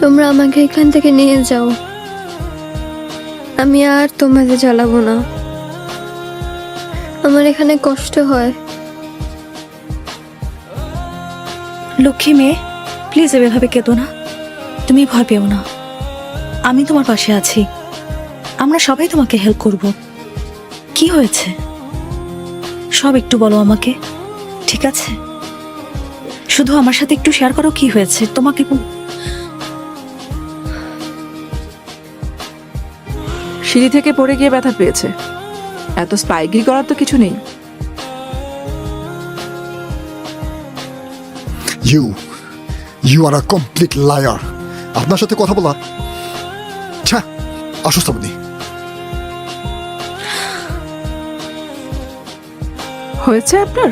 তোমরা আমাকে এখান থেকে নিয়ে যাও, আমি আর তোমাদের জ্বালাবো না। আমার এখানে কষ্ট হয়। লক্ষ্মী মেয়ে, প্লিজ এভাবে কেঁদো না। তুমি ভয় পেও না, আমি তোমার পাশে আছি। আমরা সবাই তোমাকে হেল্প করব। কি হয়েছে সব একটু বলো আমাকে, ঠিক আছে? শুধু আমার সাথে একটু শেয়ার করো কি হয়েছে তোমাকে। সিঁড়ি থেকে পড়ে গিয়ে ব্যথা পেয়েছে। এত স্পাইগি করার তো কিছু নেই। You are a complete liar. আপনার সাথে কথা বলা অসুস্থ আপনি। হয়েছে আপনার?